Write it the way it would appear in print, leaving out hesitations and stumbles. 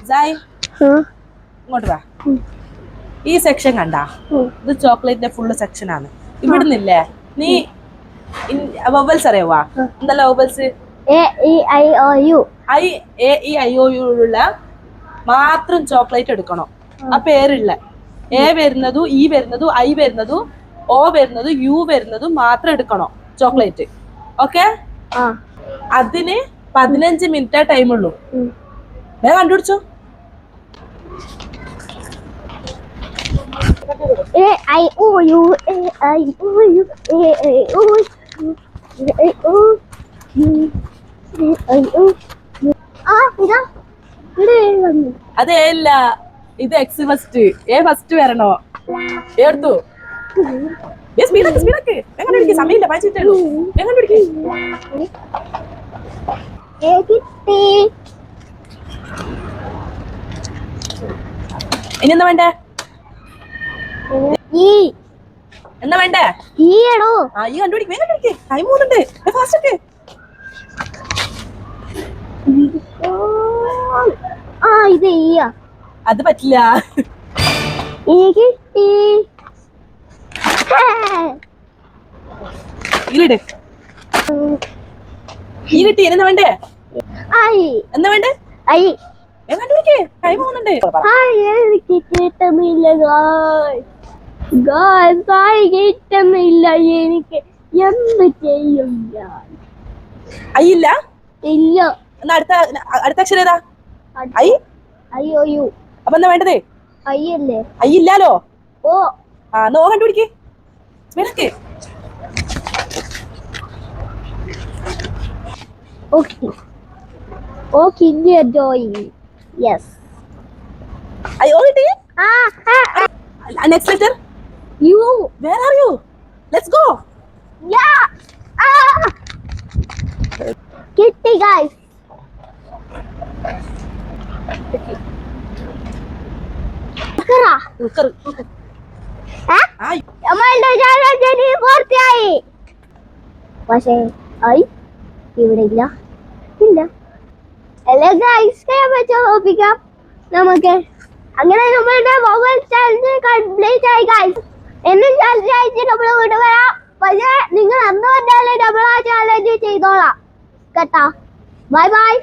ജായ് ഇങ്ങോട്ട് വാ. ഈ സെക്ഷൻ കണ്ടാ, ഇത് ചോക്ലേറ്റിന്റെ ഫുള്ള് സെക്ഷൻ ആണ്. ഇവിടുന്നില്ലേ നീ വവൽസ് അറിയാവാ? എന്തല്ല വവൽസ്? ഉള്ള മാത്രം ചോക്ലേറ്റ് എടുക്കണം. ആ പേരുള്ള എ വരുന്നതും ഇ വരുന്നതും ഐ വരുന്നതും ഓ വരുന്നതും യു വരുന്നതും മാത്രം എടുക്കണം ചോക്ലേറ്റ്. ഓക്കെ? അതിന് 15 മിനിറ്റേ ടൈം ഉള്ളൂ. വേഗം കണ്ടുപിടിച്ചോ. അതേ ഇല്ല, ഇത് എക്സ് ഫസ്റ്റ്. എ ഫസ്റ്റ് വരണോ? എടുത്തു. സമയമില്ല, പഠിച്ചിട്ടേ ഉള്ളൂ. ഇനി എന്താ വേണ്ടേ? എന്താ വേണ്ടേ? ഈ കണ്ടുപിടിക്കേ. ടൈം പോകുന്നുണ്ട്. ഫാസ്റ്റ്. ഇത് അത് പറ്റില്ല. ഈ കിട്ടി. എന്താ വേണ്ടേ? എന്താ വേണ്ടേ? കണ്ടുപിടിക്കേ. ടൈം പോകുന്നുണ്ട്. എനിക്ക് കിട്ടുന്നില്ല കിട്ടുന്നില്ല. എനിക്ക് എന്ത് ചെയ്യും ഞാൻ? അയ്യില്ല. ഇല്ല. എന്നാ അടുത്ത അക്ഷരം ഏതാ? ഐ. അയ്യോ. അപ്പൊ എന്താ വേണ്ടത്? അയ്യല്ലേ? അയ്യില്ലാലോ. ഓ. No കണ്ടുപിടിക്കേ. Okay, you're doing. Yes. I already. Next letter. You. Where are you? Let's go. Yeah. Kitty guys. പക്ഷേ ഐ ഇവിടെ ഇല്ല. ഹലോ ഗൈസ്, നോക്കാം നമുക്ക്. അങ്ങനെ നമ്മളുടെ മൊബൈൽ ചാലഞ്ച് കംപ്ലീറ്റ് ആയി ഗൈസ്. എന്നും ചാലഞ്ച് അയച്ച് നമ്മൾ കൊണ്ടുവരാം. പക്ഷേ നിങ്ങൾ അന്ന് പറഞ്ഞാലേ നമ്മൾ ആ ചാലഞ്ച് ചെയ്തോളാം കേട്ടാ. Bye bye.